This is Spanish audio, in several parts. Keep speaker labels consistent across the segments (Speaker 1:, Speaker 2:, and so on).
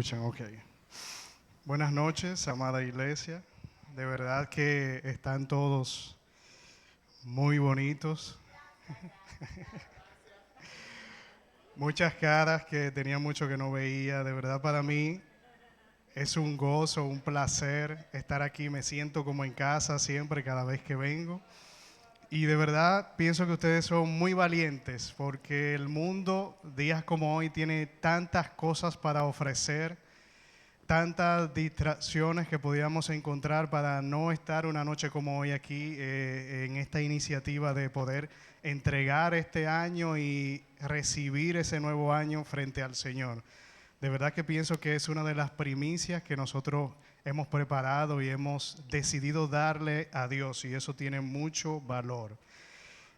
Speaker 1: Escuchan, ok. Buenas noches, amada iglesia. De verdad que están todos muy bonitos. Muchas caras que tenía mucho que no veía. De verdad para mí es un gozo, un placer estar aquí. Me siento como en casa siempre, cada vez que vengo. Y de verdad pienso que ustedes son muy valientes porque el mundo, días como hoy, tiene tantas cosas para ofrecer, tantas distracciones que podíamos encontrar para no estar una noche como hoy aquí en esta iniciativa de poder entregar este año y recibir ese nuevo año frente al Señor. De verdad que pienso que es una de las primicias que nosotros hemos preparado y hemos decidido darle a Dios, y eso tiene mucho valor.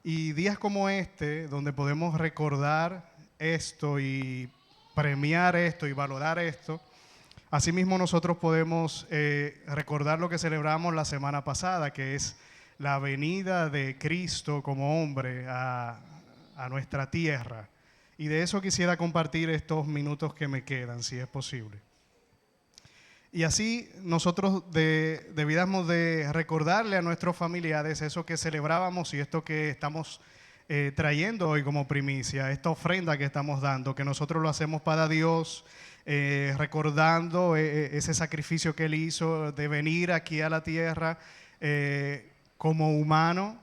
Speaker 1: Y días como este, donde podemos recordar esto y premiar esto y valorar esto, asimismo nosotros podemos recordar lo que celebramos la semana pasada, que es la venida de Cristo como hombre a nuestra tierra. Y de eso quisiera compartir estos minutos que me quedan, si es posible. Y así nosotros debiéramos de recordarle a nuestros familiares eso que celebrábamos y esto que estamos trayendo hoy como primicia, esta ofrenda que estamos dando, que nosotros lo hacemos para Dios, recordando ese sacrificio que Él hizo de venir aquí a la tierra como humano,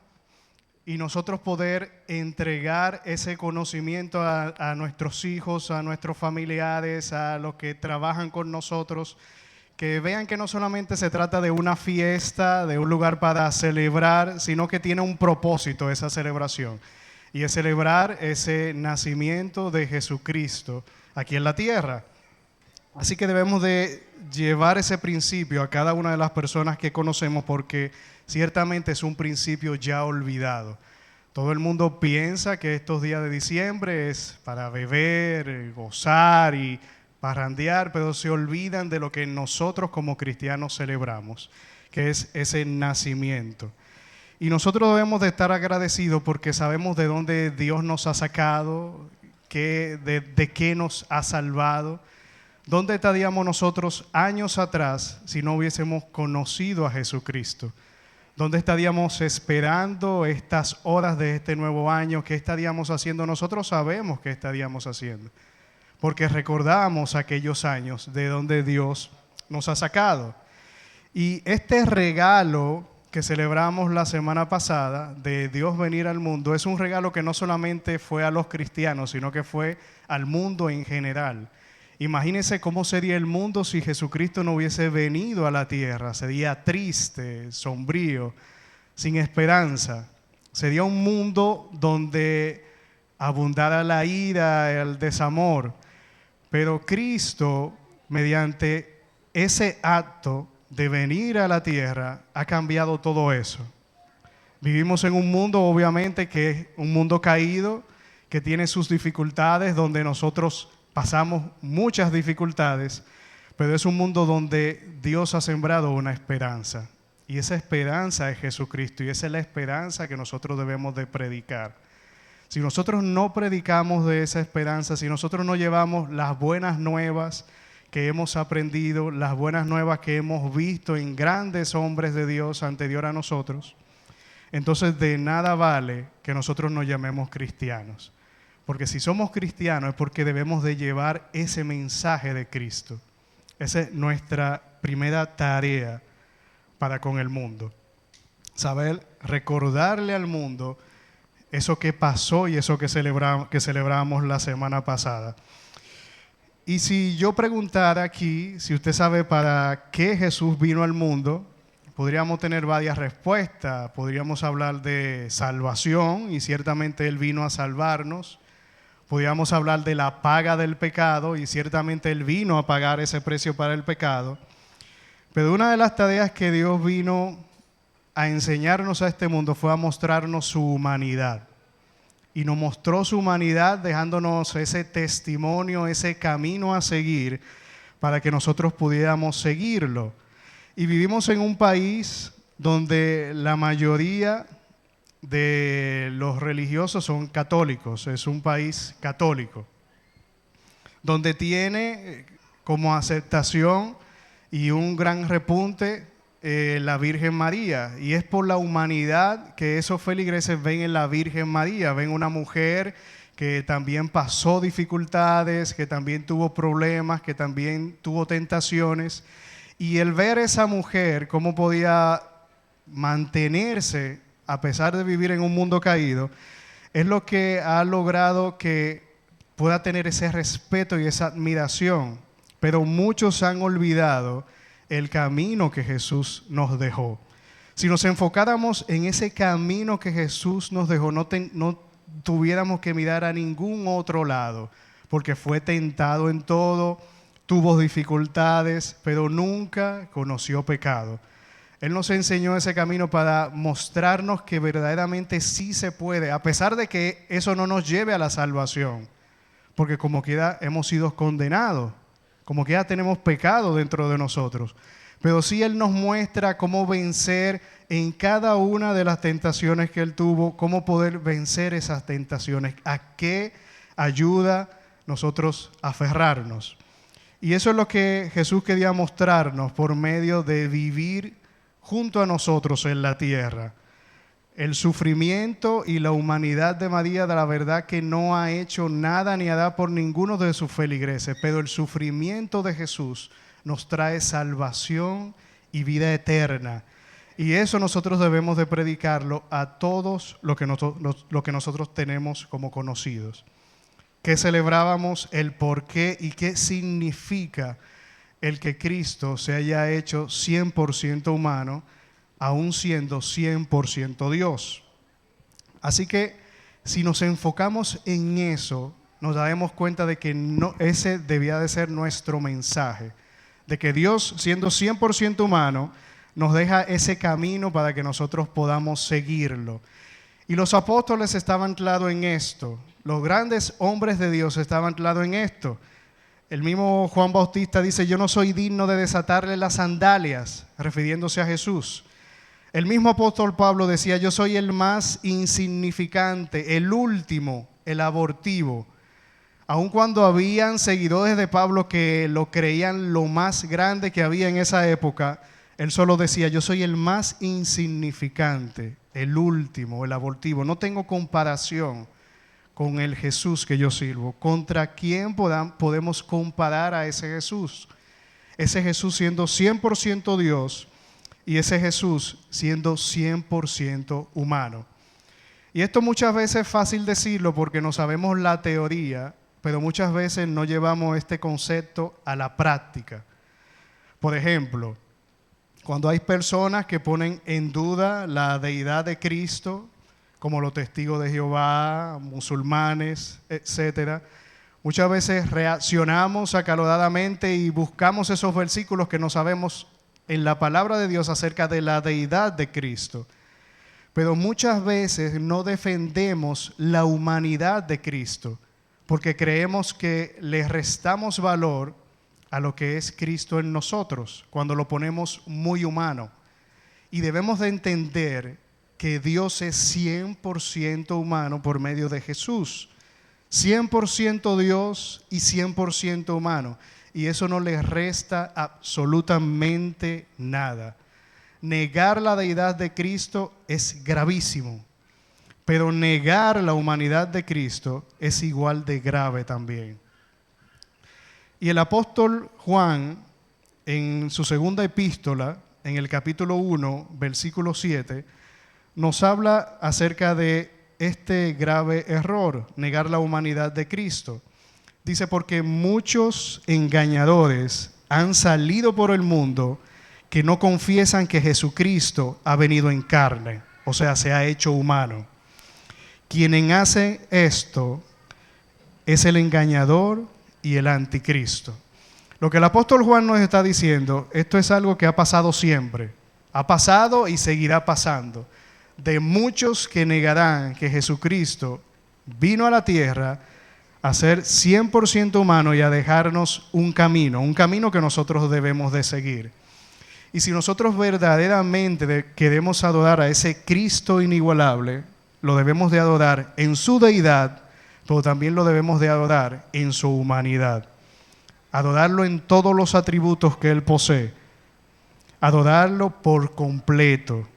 Speaker 1: y nosotros poder entregar ese conocimiento a nuestros hijos, a nuestros familiares, a los que trabajan con nosotros, que vean que no solamente se trata de una fiesta, de un lugar para celebrar, sino que tiene un propósito esa celebración, y es celebrar ese nacimiento de Jesucristo aquí en la tierra. Así que debemos de llevar ese principio a cada una de las personas que conocemos, porque ciertamente es un principio ya olvidado. Todo el mundo piensa que estos días de diciembre es para beber, gozar y parrandear, pero se olvidan de lo que nosotros como cristianos celebramos, que es ese nacimiento. Y nosotros debemos de estar agradecidos porque sabemos de dónde Dios nos ha sacado, de qué nos ha salvado. ¿Dónde estaríamos nosotros años atrás si no hubiésemos conocido a Jesucristo? ¿Dónde estaríamos esperando estas horas de este nuevo año? ¿Qué estaríamos haciendo? Nosotros sabemos qué estaríamos haciendo, porque recordamos aquellos años de donde Dios nos ha sacado. Y este regalo que celebramos la semana pasada de Dios venir al mundo es un regalo que no solamente fue a los cristianos, sino que fue al mundo en general. Imagínense cómo sería el mundo si Jesucristo no hubiese venido a la tierra. Sería triste, sombrío, sin esperanza. Sería un mundo donde abundara la ira, el desamor. Pero Cristo, mediante ese acto de venir a la tierra, ha cambiado todo eso. Vivimos en un mundo, obviamente, que es un mundo caído, que tiene sus dificultades, donde nosotros pasamos muchas dificultades, pero es un mundo donde Dios ha sembrado una esperanza. Y esa esperanza es Jesucristo, y esa es la esperanza que nosotros debemos de predicar. Si nosotros no predicamos de esa esperanza, si nosotros no llevamos las buenas nuevas que hemos aprendido, las buenas nuevas que hemos visto en grandes hombres de Dios anterior a nosotros, entonces de nada vale que nosotros nos llamemos cristianos. Porque si somos cristianos es porque debemos de llevar ese mensaje de Cristo. Esa es nuestra primera tarea para con el mundo. Saber recordarle al mundo eso que pasó y eso que celebramos la semana pasada. Y si yo preguntara aquí, si usted sabe para qué Jesús vino al mundo, podríamos tener varias respuestas. Podríamos hablar de salvación, y ciertamente Él vino a salvarnos. Podríamos hablar de la paga del pecado, y ciertamente Él vino a pagar ese precio para el pecado. Pero una de las tareas que Dios vino a enseñarnos a este mundo fue a mostrarnos su humanidad. Y nos mostró su humanidad dejándonos ese testimonio, ese camino a seguir para que nosotros pudiéramos seguirlo. Y vivimos en un país donde la mayoría de los religiosos son católicos. Es un país católico, donde tiene como aceptación y un gran repunte la Virgen María. Y es por la humanidad que esos feligreses ven en la Virgen María, ven una mujer que también pasó dificultades, que también tuvo problemas, que también tuvo tentaciones. Y el ver esa mujer, cómo podía mantenerse a pesar de vivir en un mundo caído, es lo que ha logrado que pueda tener ese respeto y esa admiración. Pero muchos han olvidado el camino que Jesús nos dejó. Si nos enfocáramos en ese camino que Jesús nos dejó, no tuviéramos que mirar a ningún otro lado, porque fue tentado en todo, tuvo dificultades, pero nunca conoció pecado. Él nos enseñó ese camino para mostrarnos que verdaderamente sí se puede, a pesar de que eso no nos lleve a la salvación, porque como quiera hemos sido condenados, como quiera tenemos pecado dentro de nosotros, pero sí Él nos muestra cómo vencer en cada una de las tentaciones que Él tuvo, cómo poder vencer esas tentaciones, a qué ayuda nosotros aferrarnos. Y eso es lo que Jesús quería mostrarnos por medio de vivir junto a nosotros en la tierra. El sufrimiento y la humanidad de María, de la verdad que no ha hecho nada ni ha dado por ninguno de sus feligreses, pero el sufrimiento de Jesús nos trae salvación y vida eterna. Y eso nosotros debemos de predicarlo a todos lo que nosotros tenemos como conocidos. Que celebrábamos el por qué y qué significa el que Cristo se haya hecho 100% humano, aún siendo 100% Dios. Así que si nos enfocamos en eso, nos daremos cuenta de que ese debía de ser nuestro mensaje, de que Dios, siendo 100% humano, nos deja ese camino para que nosotros podamos seguirlo. Y los apóstoles estaban claros en esto, los grandes hombres de Dios estaban claros en esto. El mismo Juan Bautista dice: yo no soy digno de desatarle las sandalias, refiriéndose a Jesús. El mismo apóstol Pablo decía: yo soy el más insignificante, el último, el abortivo. Aun cuando habían seguidores de Pablo que lo creían lo más grande que había en esa época, él solo decía: yo soy el más insignificante, el último, el abortivo. No tengo comparación con el Jesús que yo sirvo. ¿Contra quién podemos comparar a ese Jesús? Ese Jesús siendo 100% Dios y ese Jesús siendo 100% humano. Y esto muchas veces es fácil decirlo porque no sabemos la teoría, pero muchas veces no llevamos este concepto a la práctica. Por ejemplo, cuando hay personas que ponen en duda la deidad de Cristo, como los testigos de Jehová, musulmanes, etcétera, muchas veces reaccionamos acaloradamente y buscamos esos versículos que no sabemos en la palabra de Dios acerca de la deidad de Cristo. Pero muchas veces no defendemos la humanidad de Cristo, porque creemos que le restamos valor a lo que es Cristo en nosotros, cuando lo ponemos muy humano. Y debemos de entender que Dios es 100% humano por medio de Jesús. 100% Dios y 100% humano. Y eso no le resta absolutamente nada. Negar la deidad de Cristo es gravísimo, pero negar la humanidad de Cristo es igual de grave también. Y el apóstol Juan, en su segunda epístola, en el capítulo 1, versículo 7, nos habla acerca de este grave error, negar la humanidad de Cristo. Dice: porque muchos engañadores han salido por el mundo que no confiesan que Jesucristo ha venido en carne, o sea, se ha hecho humano. Quien hace esto es el engañador y el anticristo. Lo que el apóstol Juan nos está diciendo, esto es algo que ha pasado siempre, ha pasado y seguirá pasando. De muchos que negarán que Jesucristo vino a la tierra a ser 100% humano y a dejarnos un camino que nosotros debemos de seguir. Y si nosotros verdaderamente queremos adorar a ese Cristo inigualable, lo debemos de adorar en su deidad, pero también lo debemos de adorar en su humanidad. adorarlo en todos los atributos que Él posee, adorarlo por completo.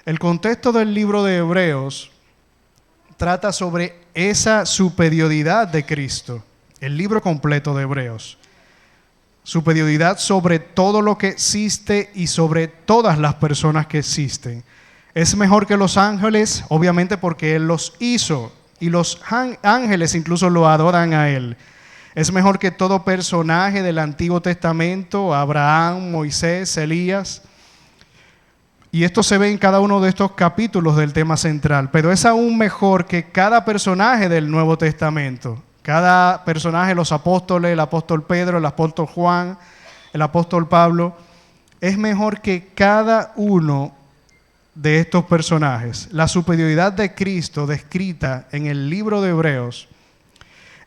Speaker 1: El contexto del libro de Hebreos trata sobre esa superioridad de Cristo, el libro completo de Hebreos. Superioridad sobre todo lo que existe y sobre todas las personas que existen. Es mejor que los ángeles, obviamente porque Él los hizo, y los ángeles incluso lo adoran a Él. Es mejor que todo personaje del Antiguo Testamento, Abraham, Moisés, Elías. Y esto se ve en cada uno de estos capítulos del tema central, pero es aún mejor que cada personaje del Nuevo Testamento. Cada personaje, los apóstoles, el apóstol Pedro, el apóstol Juan, el apóstol Pablo, es mejor que cada uno de estos personajes. La superioridad de Cristo descrita en el libro de Hebreos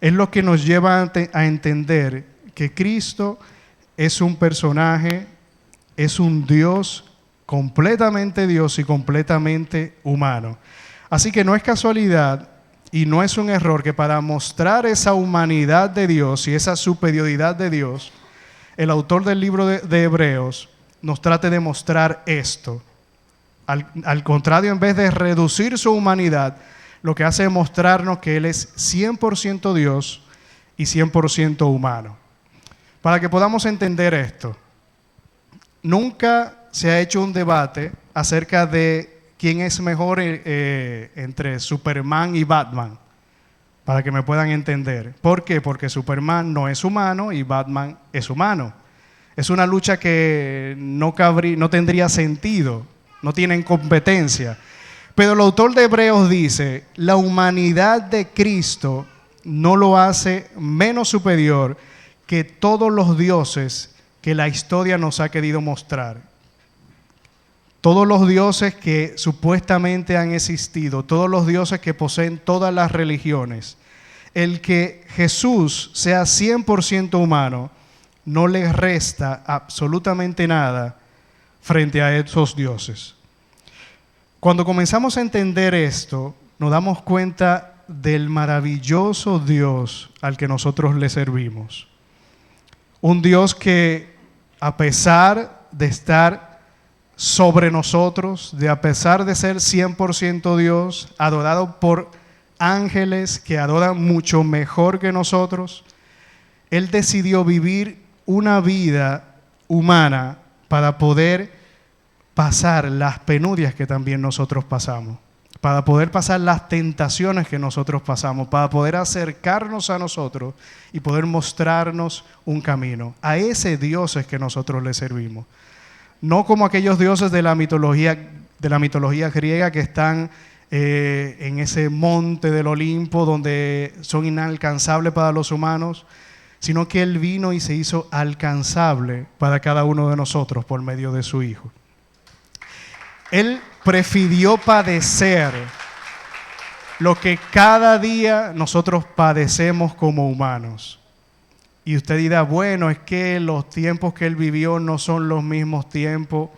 Speaker 1: es lo que nos lleva a entender que Cristo es un personaje, es un Dios, completamente Dios y completamente humano. Así que no es casualidad y no es un error que para mostrar esa humanidad de Dios y esa superioridad de Dios, el autor del libro de Hebreos nos trate de mostrar esto. Al contrario, en vez de reducir su humanidad, lo que hace es mostrarnos que Él es 100% Dios y 100% humano. Para que podamos entender esto, nunca se ha hecho un debate acerca de quién es mejor entre Superman y Batman, para que me puedan entender. ¿Por qué? Porque Superman no es humano y Batman es humano. Es una lucha que no tendría sentido, no tienen competencia. Pero el autor de Hebreos dice, la humanidad de Cristo no lo hace menos superior que todos los dioses que la historia nos ha querido mostrar. Todos los dioses que supuestamente han existido, todos los dioses que poseen todas las religiones. El que Jesús sea 100% humano no le resta absolutamente nada frente a esos dioses. Cuando comenzamos a entender esto, nos damos cuenta del maravilloso Dios al que nosotros le servimos. Un Dios que, a pesar de estar sobre nosotros, a pesar de ser 100% Dios, adorado por ángeles que adoran mucho mejor que nosotros, Él decidió vivir una vida humana para poder pasar las penurias que también nosotros pasamos, para poder pasar las tentaciones que nosotros pasamos, para poder acercarnos a nosotros y poder mostrarnos un camino. A ese Dios es que nosotros le servimos. No como aquellos dioses de la mitología griega que están en ese monte del Olimpo donde son inalcanzables para los humanos, sino que Él vino y se hizo alcanzable para cada uno de nosotros por medio de su Hijo. Él prefirió padecer lo que cada día nosotros padecemos como humanos. Y usted dirá, bueno, es que los tiempos que Él vivió no son los mismos tiempos.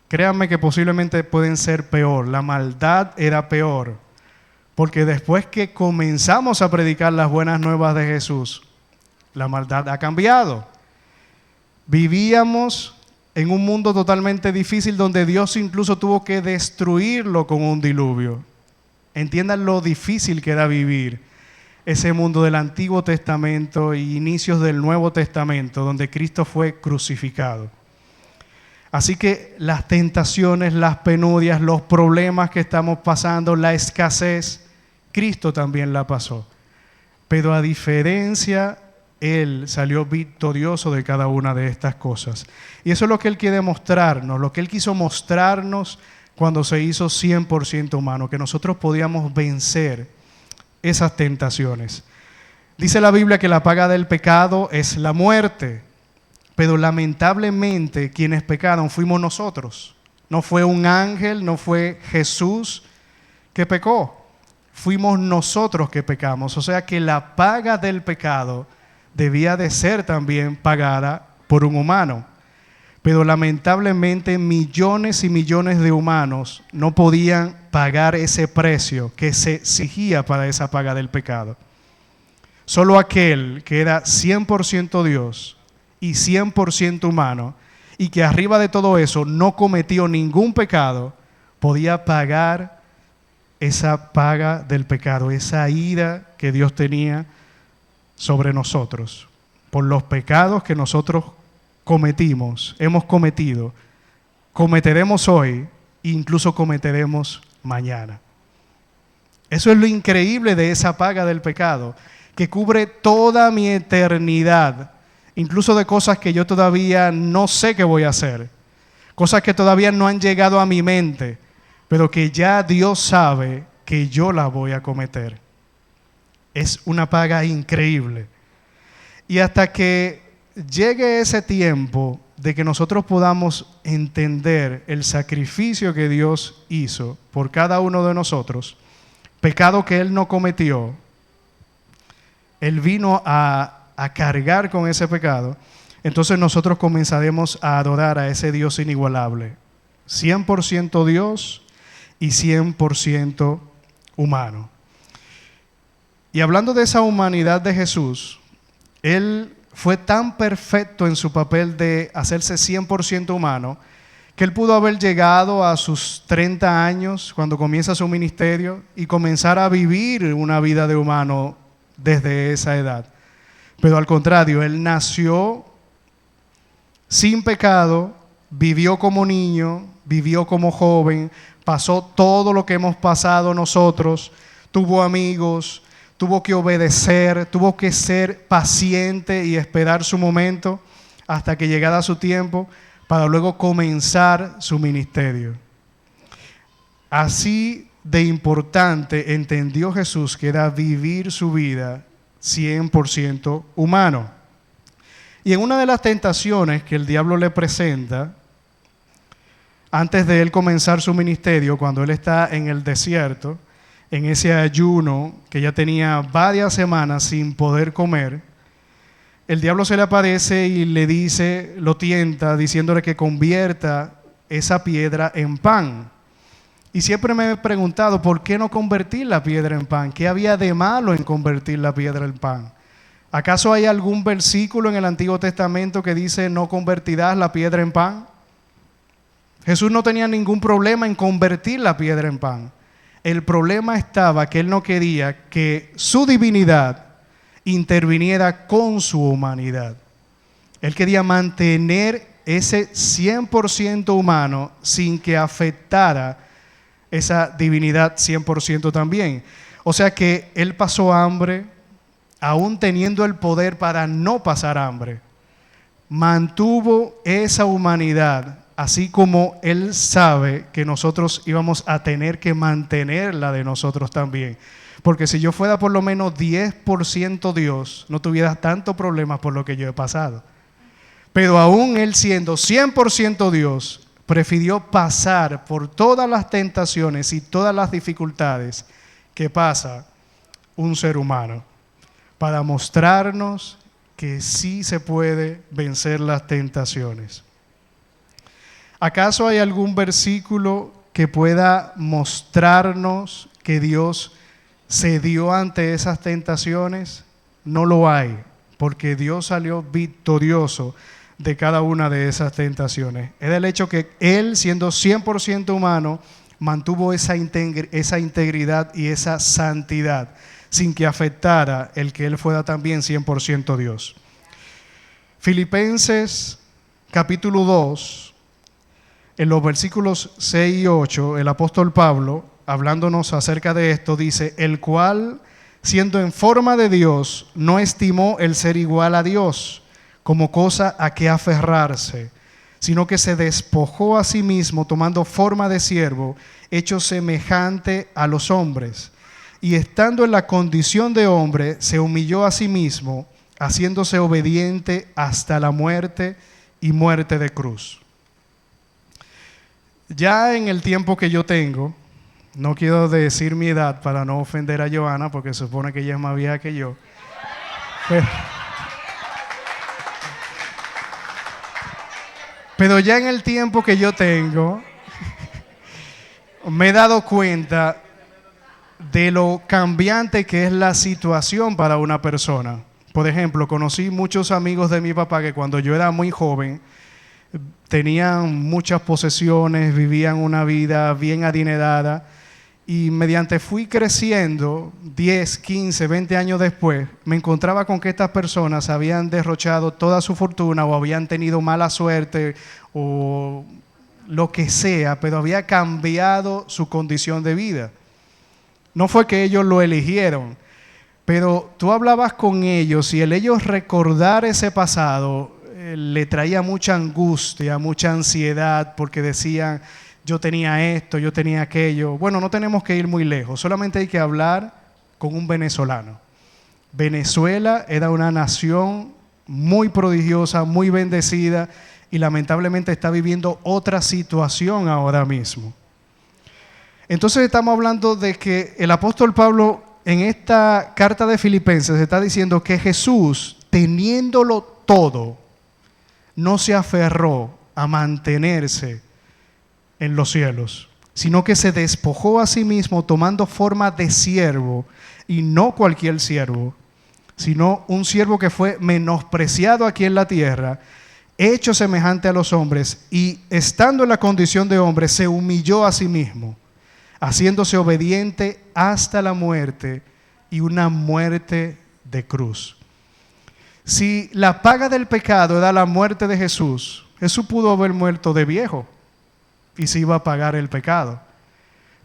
Speaker 1: Créanme que posiblemente pueden ser peor. La maldad era peor. Porque después que comenzamos a predicar las buenas nuevas de Jesús, la maldad ha cambiado. Vivíamos en un mundo totalmente difícil donde Dios incluso tuvo que destruirlo con un diluvio. Entiendan lo difícil que era vivir ese mundo del Antiguo Testamento e inicios del Nuevo Testamento, donde Cristo fue crucificado. Así que las tentaciones, las penurias, los problemas que estamos pasando, la escasez, Cristo también la pasó. Pero a diferencia, Él salió victorioso de cada una de estas cosas. Y eso es lo que Él quiere mostrarnos, lo que Él quiso mostrarnos cuando se hizo 100% humano, que nosotros podíamos vencer esas tentaciones. Dice la Biblia que la paga del pecado es la muerte, pero lamentablemente quienes pecaron fuimos nosotros. No fue un ángel, no fue Jesús que pecó, fuimos nosotros que pecamos. O sea que la paga del pecado debía de ser también pagada por un humano. Pero lamentablemente millones y millones de humanos no podían pagar ese precio que se exigía para esa paga del pecado. Solo aquel que era 100% Dios y 100% humano, y que arriba de todo eso no cometió ningún pecado, podía pagar esa paga del pecado, esa ira que Dios tenía sobre nosotros, por los pecados que nosotros hemos cometido, cometeremos hoy, e incluso cometeremos mañana. Eso es lo increíble de esa paga del pecado, que cubre toda mi eternidad, incluso de cosas que yo todavía no sé qué voy a hacer, cosas que todavía no han llegado a mi mente, pero que ya Dios sabe que yo las voy a cometer. Es una paga increíble. Y hasta que llegue ese tiempo de que nosotros podamos entender el sacrificio que Dios hizo por cada uno de nosotros, pecado que Él no cometió, Él vino a cargar con ese pecado, entonces nosotros comenzaremos a adorar a ese Dios inigualable, 100% Dios y 100% humano. Y hablando de esa humanidad de Jesús, Él fue tan perfecto en su papel de hacerse 100% humano, que Él pudo haber llegado a sus 30 años cuando comienza su ministerio y comenzar a vivir una vida de humano desde esa edad. Pero al contrario, Él nació sin pecado, vivió como niño, vivió como joven, pasó todo lo que hemos pasado nosotros, tuvo amigos, tuvo que obedecer, tuvo que ser paciente y esperar su momento hasta que llegara su tiempo para luego comenzar su ministerio. Así de importante entendió Jesús que era vivir su vida 100% humano. Y en una de las tentaciones que el diablo le presenta, antes de él comenzar su ministerio, cuando él está en el desierto, en ese ayuno que ya tenía varias semanas sin poder comer, el diablo se le aparece y le dice, lo tienta, diciéndole que convierta esa piedra en pan. Y siempre me he preguntado, ¿por qué no convertir la piedra en pan? ¿Qué había de malo en convertir la piedra en pan? ¿Acaso hay algún versículo en el Antiguo Testamento que dice, no convertirás la piedra en pan? Jesús no tenía ningún problema en convertir la piedra en pan. El problema estaba que Él no quería que su divinidad interviniera con su humanidad. Él quería mantener ese 100% humano sin que afectara esa divinidad 100% también. O sea que Él pasó hambre, aún teniendo el poder para no pasar hambre. Mantuvo esa humanidad, así como Él sabe que nosotros íbamos a tener que mantenerla de nosotros también. Porque si yo fuera por lo menos 10% Dios, no tuviera tantos problemas por lo que yo he pasado. Pero aún Él siendo 100% Dios, prefirió pasar por todas las tentaciones y todas las dificultades que pasa un ser humano, para mostrarnos que sí se puede vencer las tentaciones. ¿Acaso hay algún versículo que pueda mostrarnos que Dios cedió ante esas tentaciones? No lo hay, porque Dios salió victorioso de cada una de esas tentaciones. Es el hecho que Él, siendo 100% humano, mantuvo esa integridad y esa santidad, sin que afectara el que Él fuera también 100% Dios. Filipenses capítulo 2, en los versículos 6 y 8, el apóstol Pablo, hablándonos acerca de esto, dice, el cual, siendo en forma de Dios, no estimó el ser igual a Dios como cosa a que aferrarse, sino que se despojó a sí mismo, tomando forma de siervo, hecho semejante a los hombres. Y estando en la condición de hombre, se humilló a sí mismo, haciéndose obediente hasta la muerte y muerte de cruz. Ya en el tiempo que yo tengo, no quiero decir mi edad para no ofender a Joana, porque se supone que ella es más vieja que yo, pero ya en el tiempo que yo tengo, me he dado cuenta de lo cambiante que es la situación para una persona. Por ejemplo, conocí muchos amigos de mi papá que cuando yo era muy joven tenían muchas posesiones, vivían una vida bien adinerada y mediante fui creciendo, 10, 15, 20 años después, me encontraba con que estas personas habían derrochado toda su fortuna o habían tenido mala suerte o lo que sea, pero había cambiado su condición de vida. No fue que ellos lo eligieron, pero tú hablabas con ellos y el ellos recordar ese pasado le traía mucha angustia, mucha ansiedad, porque decían, yo tenía esto, yo tenía aquello. Bueno, no tenemos que ir muy lejos, solamente hay que hablar con un venezolano. Venezuela era una nación muy prodigiosa, muy bendecida y lamentablemente está viviendo otra situación ahora mismo. Entonces estamos hablando de que el apóstol Pablo en esta carta de Filipenses está diciendo que Jesús, teniéndolo todo, no se aferró a mantenerse en los cielos, sino que se despojó a sí mismo tomando forma de siervo, y no cualquier siervo, sino un siervo que fue menospreciado aquí en la tierra, hecho semejante a los hombres, y estando en la condición de hombre, se humilló a sí mismo, haciéndose obediente hasta la muerte, y una muerte de cruz. Si la paga del pecado era la muerte de Jesús, Jesús pudo haber muerto de viejo y se iba a pagar el pecado.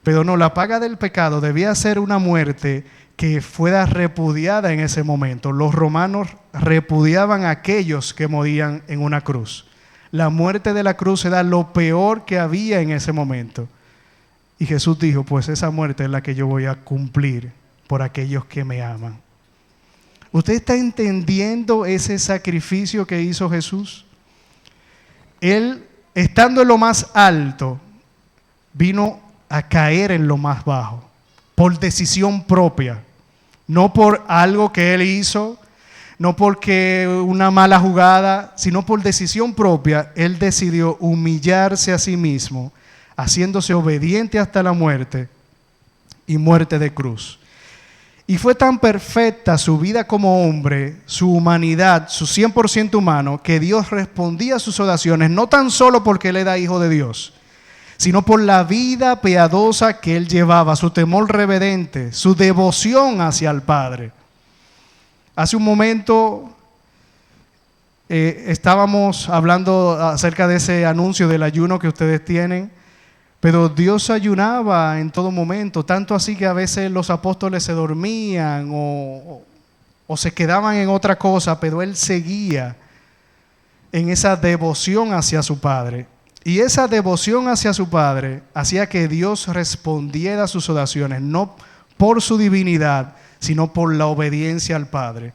Speaker 1: Pero no, la paga del pecado debía ser una muerte que fuera repudiada en ese momento. Los romanos repudiaban a aquellos que morían en una cruz. La muerte de la cruz era lo peor que había en ese momento. Y Jesús dijo, pues esa muerte es la que yo voy a cumplir por aquellos que me aman. ¿Usted está entendiendo ese sacrificio que hizo Jesús? Él, estando en lo más alto, vino a caer en lo más bajo, por decisión propia, no por algo que Él hizo, no porque una mala jugada, sino por decisión propia. Él decidió humillarse a sí mismo, haciéndose obediente hasta la muerte y muerte de cruz. Y fue tan perfecta su vida como hombre, su humanidad, su 100% humano, que Dios respondía a sus oraciones, no tan solo porque Él era hijo de Dios, sino por la vida piadosa que Él llevaba, su temor reverente, su devoción hacia el Padre. Hace un momento estábamos hablando acerca de ese anuncio del ayuno que ustedes tienen. Pero Dios ayunaba en todo momento, tanto así que a veces los apóstoles se dormían o se quedaban en otra cosa, pero Él seguía en esa devoción hacia su Padre. Y esa devoción hacia su Padre hacía que Dios respondiera a sus oraciones, no por su divinidad, sino por la obediencia al Padre.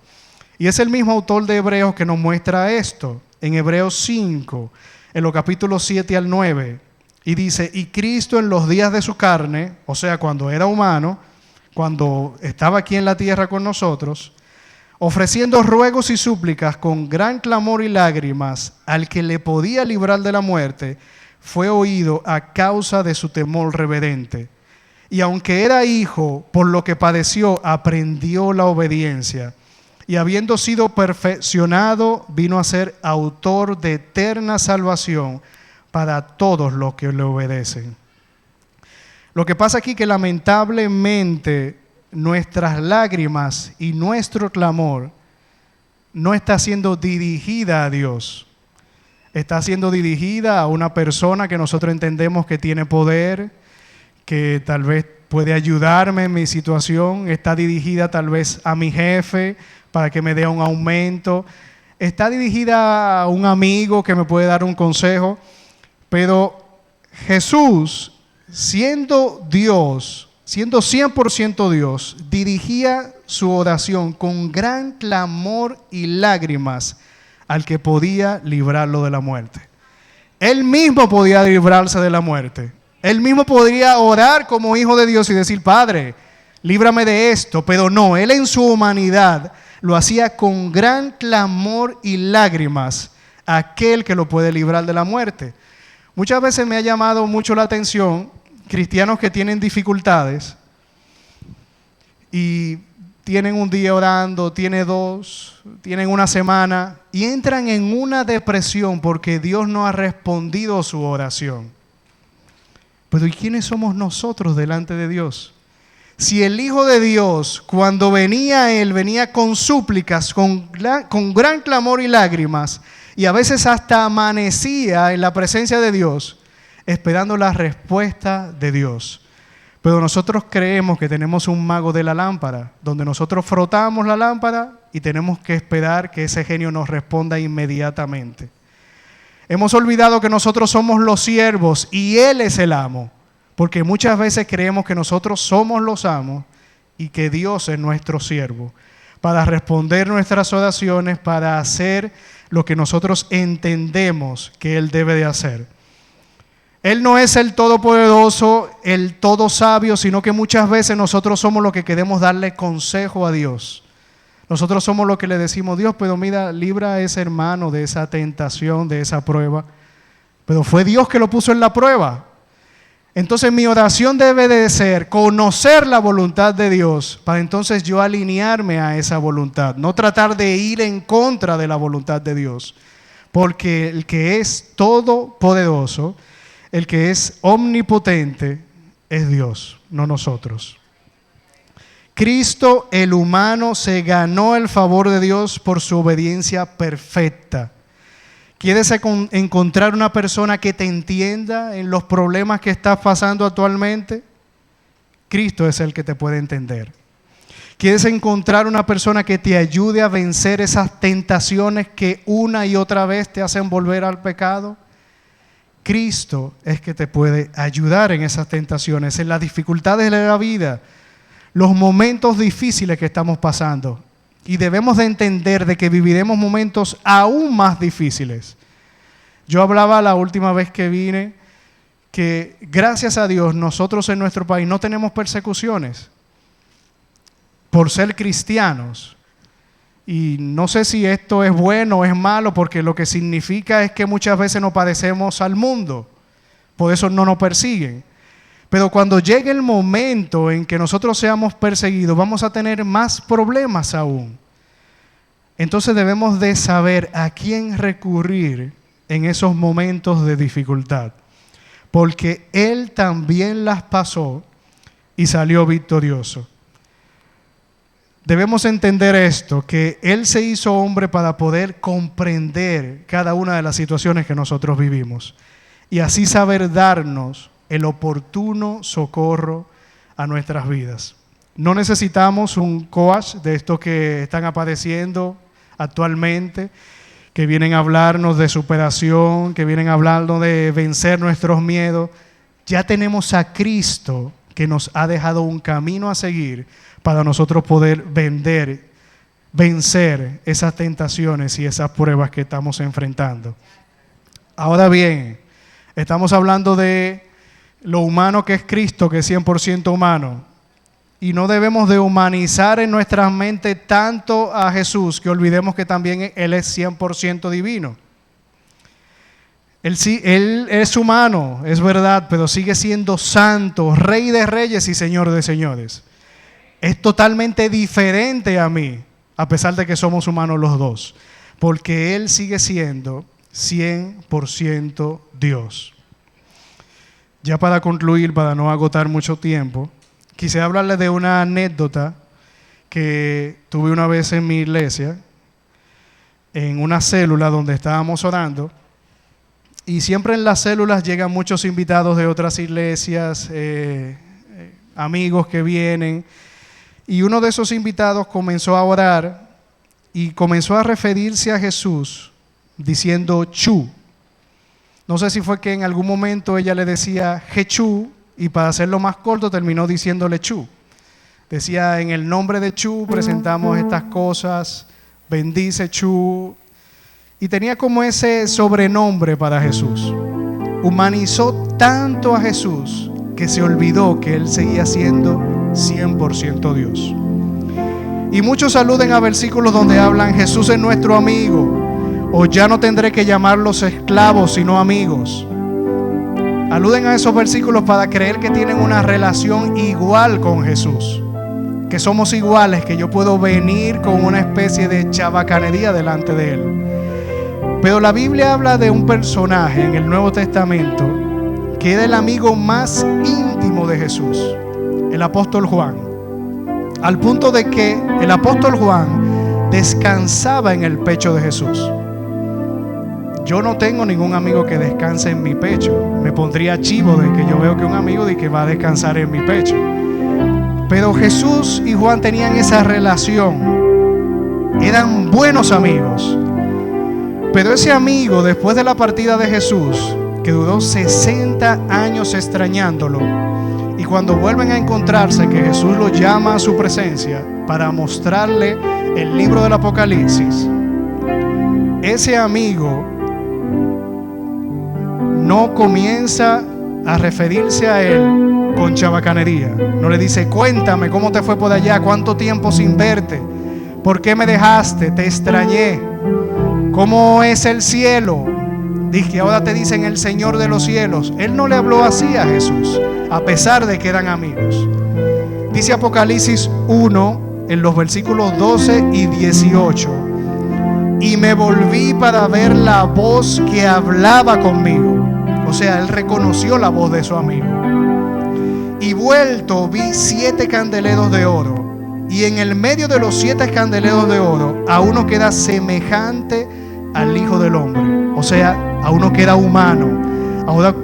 Speaker 1: Y es el mismo autor de Hebreos que nos muestra esto, en Hebreos 5, en los capítulos 7 al 9. Y dice, y Cristo en los días de su carne, o sea, cuando era humano, cuando estaba aquí en la tierra con nosotros, ofreciendo ruegos y súplicas con gran clamor y lágrimas al que le podía librar de la muerte, fue oído a causa de su temor reverente. Y aunque era hijo, por lo que padeció, aprendió la obediencia. Y habiendo sido perfeccionado, vino a ser autor de eterna salvación para todos los que le obedecen. Lo que pasa aquí es que lamentablemente nuestras lágrimas y nuestro clamor no está siendo dirigida a Dios. Está siendo dirigida a una persona que nosotros entendemos que tiene poder, que tal vez puede ayudarme en mi situación. Está dirigida tal vez a mi jefe para que me dé un aumento. Está dirigida a un amigo que me puede dar un consejo. Pero Jesús, siendo Dios, siendo 100% Dios, dirigía su oración con gran clamor y lágrimas al que podía librarlo de la muerte. Él mismo podía librarse de la muerte. Él mismo podría orar como hijo de Dios y decir, Padre, líbrame de esto. Pero no, Él en su humanidad lo hacía con gran clamor y lágrimas a aquel que lo puede librar de la muerte. Muchas veces me ha llamado mucho la atención cristianos que tienen dificultades y tienen un día orando, tienen 2, tienen una semana y entran en una depresión porque Dios no ha respondido su oración. Pero ¿y quiénes somos nosotros delante de Dios? Si el Hijo de Dios, cuando venía a Él, venía con súplicas, con gran clamor y lágrimas, y a veces hasta amanecía en la presencia de Dios, esperando la respuesta de Dios. Pero nosotros creemos que tenemos un mago de la lámpara, donde nosotros frotamos la lámpara y tenemos que esperar que ese genio nos responda inmediatamente. Hemos olvidado que nosotros somos los siervos y Él es el amo, porque muchas veces creemos que nosotros somos los amos y que Dios es nuestro siervo, para responder nuestras oraciones, para hacer lo que nosotros entendemos que Él debe de hacer. Él no es el todopoderoso, el todo sabio, sino que muchas veces nosotros somos los que queremos darle consejo a Dios. Nosotros somos los que le decimos, Dios, pero mira, libra a ese hermano de esa tentación, de esa prueba. Pero fue Dios que lo puso en la prueba. Entonces mi oración debe de ser conocer la voluntad de Dios para entonces yo alinearme a esa voluntad. No tratar de ir en contra de la voluntad de Dios. Porque el que es todopoderoso, el que es omnipotente, es Dios, no nosotros. Cristo, el humano, se ganó el favor de Dios por su obediencia perfecta. ¿Quieres encontrar una persona que te entienda en los problemas que estás pasando actualmente? Cristo es el que te puede entender. ¿Quieres encontrar una persona que te ayude a vencer esas tentaciones que una y otra vez te hacen volver al pecado? Cristo es que te puede ayudar en esas tentaciones, en las dificultades de la vida, los momentos difíciles que estamos pasando. Y debemos de entender de que viviremos momentos aún más difíciles. Yo hablaba la última vez que vine que gracias a Dios nosotros en nuestro país no tenemos persecuciones por ser cristianos. Y no sé si esto es bueno o es malo, porque lo que significa es que muchas veces nos parecemos al mundo. Por eso no nos persiguen. Pero cuando llegue el momento en que nosotros seamos perseguidos, vamos a tener más problemas aún. Entonces debemos de saber a quién recurrir en esos momentos de dificultad. Porque Él también las pasó y salió victorioso. Debemos entender esto, que Él se hizo hombre para poder comprender cada una de las situaciones que nosotros vivimos y así saber darnos el oportuno socorro a nuestras vidas. No necesitamos un coach de estos que están apareciendo actualmente, que vienen a hablarnos de superación, que vienen a hablarnos de vencer nuestros miedos. Ya tenemos a Cristo que nos ha dejado un camino a seguir para nosotros poder vencer esas tentaciones y esas pruebas que estamos enfrentando. Ahora bien, estamos hablando de lo humano que es Cristo, que es 100% humano. Y no debemos de humanizar en nuestras mentes tanto a Jesús que olvidemos que también Él es 100% divino. Él es humano, es verdad, pero sigue siendo santo, Rey de reyes y Señor de señores. Es totalmente diferente a mí, a pesar de que somos humanos los dos, porque Él sigue siendo 100% Dios. Ya para concluir, para no agotar mucho tiempo, quisiera hablarles de una anécdota que tuve una vez en mi iglesia, en una célula donde estábamos orando, y siempre en las células llegan muchos invitados de otras iglesias, amigos que vienen. Y uno de esos invitados comenzó a orar y comenzó a referirse a Jesús diciendo Chu. No sé si fue que en algún momento ella le decía Jechú y para hacerlo más corto terminó diciéndole Chu. Decía, en el nombre de Chu presentamos estas cosas, bendice Chu. Y tenía como ese sobrenombre para Jesús. Humanizó tanto a Jesús que se olvidó que Él seguía siendo 100% Dios. Y muchos aluden a versículos donde hablan Jesús es nuestro amigo, o ya no tendré que llamarlos esclavos sino amigos. Aluden a esos versículos para creer que tienen una relación igual con Jesús. que somos iguales, que yo puedo venir con una especie de chabacanería delante de Él. Pero la Biblia habla de un personaje en el Nuevo Testamento que era el amigo más íntimo de Jesús, el apóstol Juan, al punto de que el apóstol Juan descansaba en el pecho de Jesús. Yo no tengo ningún amigo que descanse en mi pecho. Me pondría chivo de que yo veo que un amigo de que va a descansar en mi pecho. Pero Jesús y Juan tenían esa relación. Eran buenos amigos. Pero ese amigo, después de la partida de Jesús, que duró 60 años extrañándolo, y cuando vuelven a encontrarse, que Jesús lo llama a su presencia para mostrarle el libro del Apocalipsis, ese amigo no comienza a referirse a él con chabacanería. No le dice: cuéntame cómo te fue por allá, cuánto tiempo sin verte, por qué me dejaste, te extrañé, cómo es el cielo. Dije, ahora te dicen el Señor de los cielos. Él no le habló así a Jesús, a pesar de que eran amigos. Dice Apocalipsis 1 en los versículos 12 y 18: y me volví para ver la voz que hablaba conmigo. O sea, él reconoció la voz de su amigo. Y vuelto vi 7 candeleros de oro, y en el medio de los 7 candeleros de oro a uno que era semejante al Hijo del Hombre. O sea, a uno que era humano,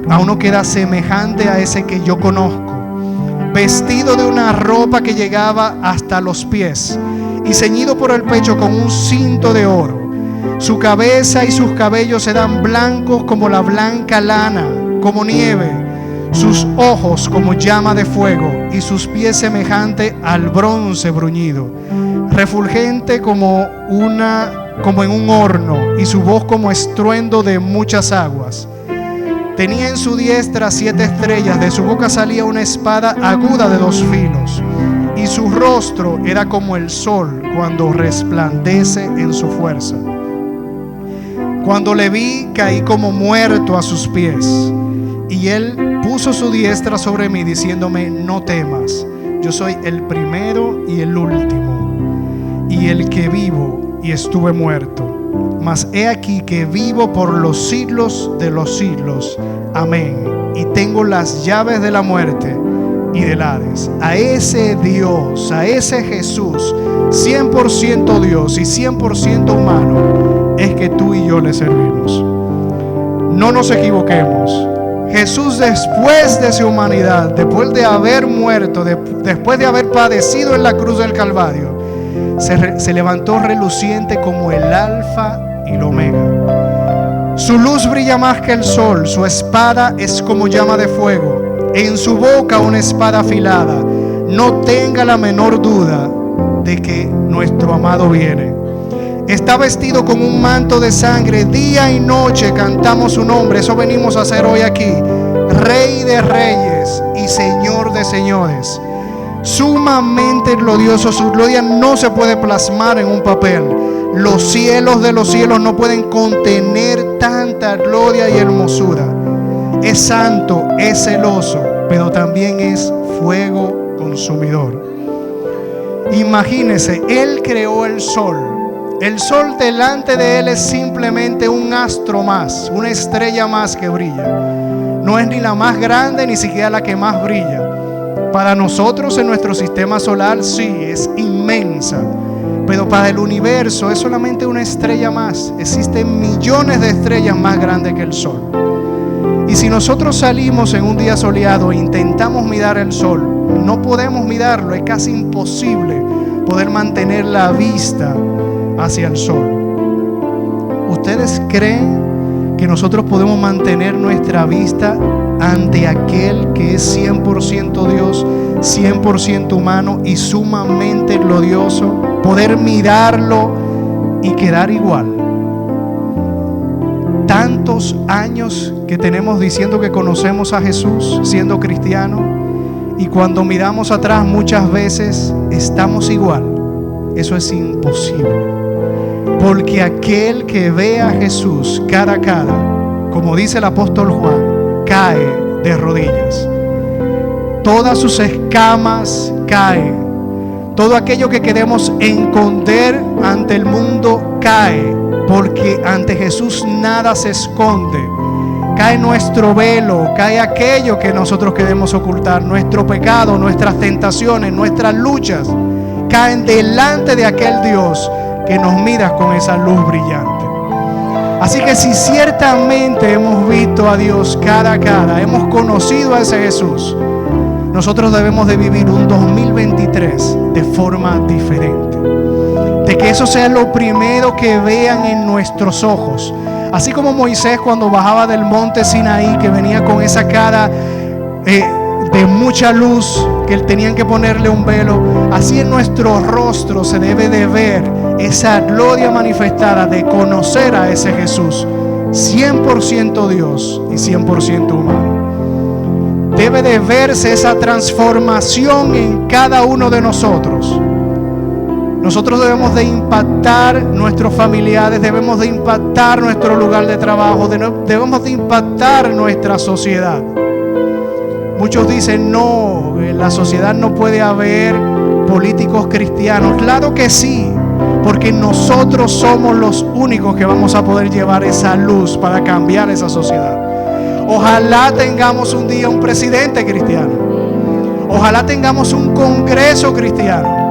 Speaker 1: a uno que era semejante a ese que yo conozco, vestido de una ropa que llegaba hasta los pies y ceñido por el pecho con un cinto de oro. Su cabeza y sus cabellos eran blancos como la blanca lana, como nieve, sus ojos como llama de fuego y sus pies semejante al bronce bruñido, refulgente como en un horno, y su voz como estruendo de muchas aguas. Tenía en su diestra 7 estrellas, de su boca salía una espada aguda de 2 filos, y su rostro era como el sol cuando resplandece en su fuerza. Cuando le vi, caí como muerto a sus pies, y él puso su diestra sobre mí, diciéndome: no temas, yo soy el primero y el último, y el que vivo y estuve muerto, mas he aquí que vivo por los siglos de los siglos. Amén. Y tengo las llaves de la muerte y del Hades. A ese Dios, a ese Jesús, 100% Dios y 100% humano, es que tú y yo le servimos. No nos equivoquemos. Jesús, después de su humanidad, después de haber muerto, después de haber padecido en la cruz del Calvario, se levantó reluciente como el alfa y el omega. Su luz brilla más que el sol, su espada es como llama de fuego, en su boca una espada afilada. No tenga la menor duda de que nuestro amado viene. Está vestido con un manto de sangre, día y noche cantamos su nombre. Eso venimos a hacer hoy aquí. Rey de reyes y Señor de señores. Sumamente glorioso, su gloria no se puede plasmar en un papel. Los cielos de los cielos no pueden contener tanta gloria y hermosura. Es santo, es celoso, pero también es fuego consumidor. Imagínese, Él creó el sol. El sol delante de Él es simplemente un astro más, una estrella más que brilla. No es ni la más grande ni siquiera la que más brilla. Para nosotros en nuestro sistema solar sí, es inmensa. Pero para el universo es solamente una estrella más. Existen millones de estrellas más grandes que el sol. Y si nosotros salimos en un día soleado e intentamos mirar el sol, no podemos mirarlo, es casi imposible poder mantener la vista hacia el sol. ¿Ustedes creen que nosotros podemos mantener nuestra vista ante aquel que es 100% Dios, 100% humano y sumamente glorioso? Poder mirarlo y quedar igual. Tantos años que tenemos diciendo que conocemos a Jesús, siendo cristianos, y cuando miramos atrás muchas veces estamos igual. Eso es imposible, porque aquel que ve a Jesús cara a cara, como dice el apóstol Juan, cae de rodillas. Todas sus escamas caen,
Speaker 2: Todo aquello que queremos esconder ante el mundo cae, porque ante Jesús nada se esconde. Cae nuestro velo, cae aquello que nosotros queremos ocultar, nuestro pecado, nuestras tentaciones, nuestras luchas, caen delante de aquel Dios que nos mira con esa luz brillante. Así que si ciertamente hemos visto a Dios cara a cara, hemos conocido a ese Jesús, nosotros debemos de vivir un 2023 de forma diferente. De que eso sea lo primero que vean en nuestros ojos. Así como Moisés cuando bajaba del monte Sinaí, que venía con esa cara de mucha luz, que tenían que ponerle un velo, así en nuestro rostro se debe de ver esa gloria manifestada de conocer a ese Jesús, 100% Dios y 100% humano. Debe de verse esa transformación en cada uno de nosotros. Nosotros debemos de impactar nuestros familiares, debemos de impactar nuestro lugar de trabajo, debemos de impactar nuestra sociedad. Muchos dicen, no, en la sociedad no puede haber políticos cristianos. Claro que sí, porque nosotros somos los únicos que vamos a poder llevar esa luz para cambiar esa sociedad. Ojalá tengamos un día un presidente cristiano. Ojalá tengamos un congreso cristiano.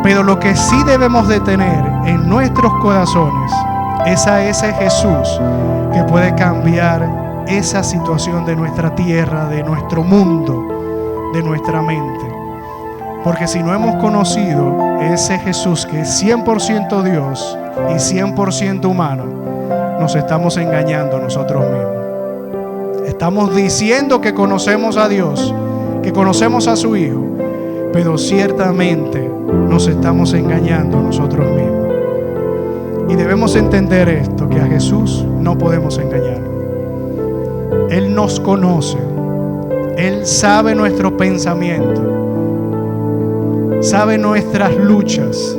Speaker 2: Pero lo que sí debemos de tener en nuestros corazones es a ese Jesús que puede cambiar esa situación de nuestra tierra, de nuestro mundo, de nuestra mente. Porque si no hemos conocido ese Jesús que es 100% Dios y 100% humano, nos estamos engañando nosotros mismos. Estamos diciendo que conocemos a Dios, que conocemos a su Hijo, pero ciertamente nos estamos engañando nosotros mismos. Y debemos entender esto, que a Jesús no podemos engañar. Él nos conoce, Él sabe nuestro pensamiento, sabe nuestras luchas,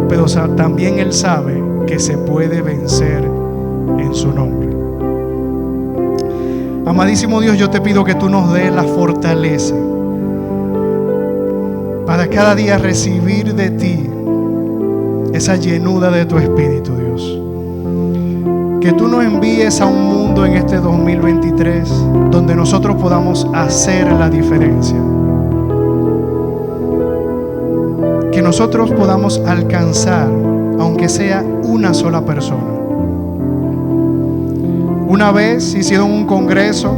Speaker 2: pero también Él sabe que se puede vencer en su nombre. Amadísimo Dios, yo te pido que tú nos des la fortaleza para cada día recibir de ti esa llenura de tu Espíritu, Dios. Que tú nos envíes a un mundo en este 2023 donde nosotros podamos hacer la diferencia. Que nosotros podamos alcanzar, aunque sea una sola persona. Una vez hicieron un congreso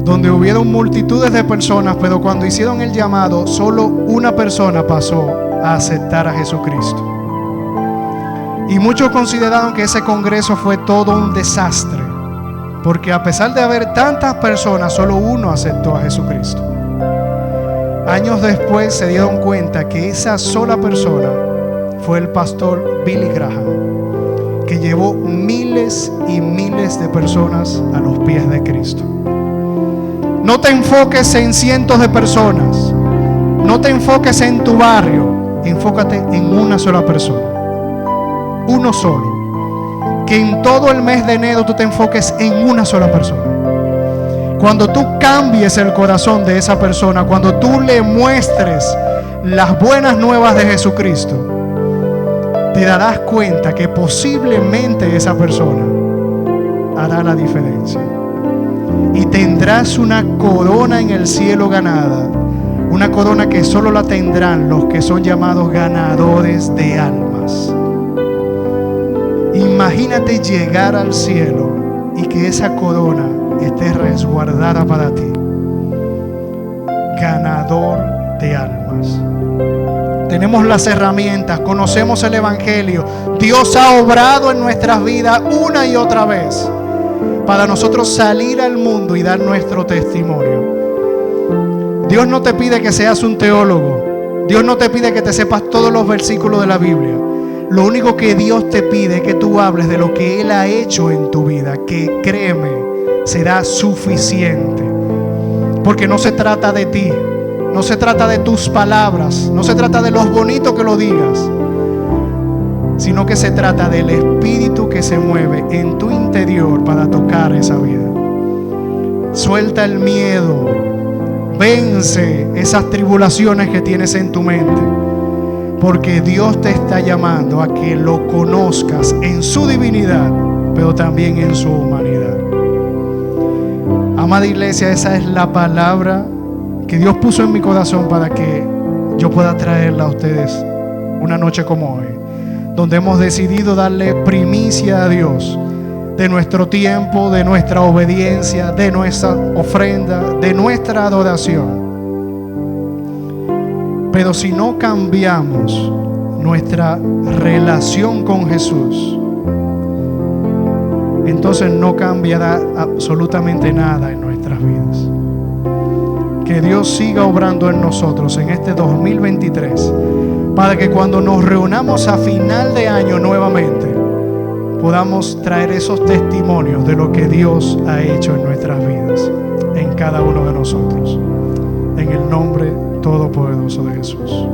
Speaker 2: donde hubieron multitudes de personas, pero cuando hicieron el llamado, solo una persona pasó a aceptar a Jesucristo. Y muchos consideraron que ese congreso fue todo un desastre, porque a pesar de haber tantas personas, solo uno aceptó a Jesucristo. Años después se dieron cuenta que esa sola persona fue el pastor Billy Graham, que llevó miles y miles de personas a los pies de Cristo. No te enfoques en cientos de personas, no te enfoques en tu barrio, enfócate en una sola persona, uno solo. Que en todo el mes de enero tú te enfoques en una sola persona. Cuando tú cambies el corazón de esa persona, cuando tú le muestres las buenas nuevas de Jesucristo, te darás cuenta que posiblemente esa persona hará la diferencia. Y tendrás una corona en el cielo ganada, una corona que solo la tendrán los que son llamados ganadores de almas. Imagínate llegar al cielo y que esa corona esté resguardada para ti. Ganador de almas. Tenemos las herramientas, conocemos el Evangelio. Dios ha obrado en nuestras vidas una y otra vez para nosotros salir al mundo y dar nuestro testimonio. Dios no te pide que seas un teólogo. Dios no te pide que te sepas todos los versículos de la Biblia. Lo único que Dios te pide es que tú hables de lo que Él ha hecho en tu vida, que créeme, será suficiente. Porque no se trata de ti, no se trata de tus palabras, no se trata de lo bonito que lo digas, sino que se trata del Espíritu que se mueve en tu interior para tocar esa vida. Suelta el miedo, Vence esas tribulaciones que tienes en tu mente, porque Dios te está llamando a que lo conozcas en su divinidad, pero también en su humanidad. Amada iglesia, esa es la palabra que Dios puso en mi corazón para que yo pueda traerla a ustedes una noche como hoy, donde hemos decidido darle primicia a Dios de nuestro tiempo, de nuestra obediencia, de nuestra ofrenda, de nuestra adoración. Pero si no cambiamos nuestra relación con Jesús, entonces no cambiará absolutamente nada en nuestras vidas. Que Dios siga obrando en nosotros en este 2023, para que cuando nos reunamos a final de año nuevamente, podamos traer esos testimonios de lo que Dios ha hecho en nuestras vidas, en cada uno de nosotros. En el nombre todopoderoso de Jesús.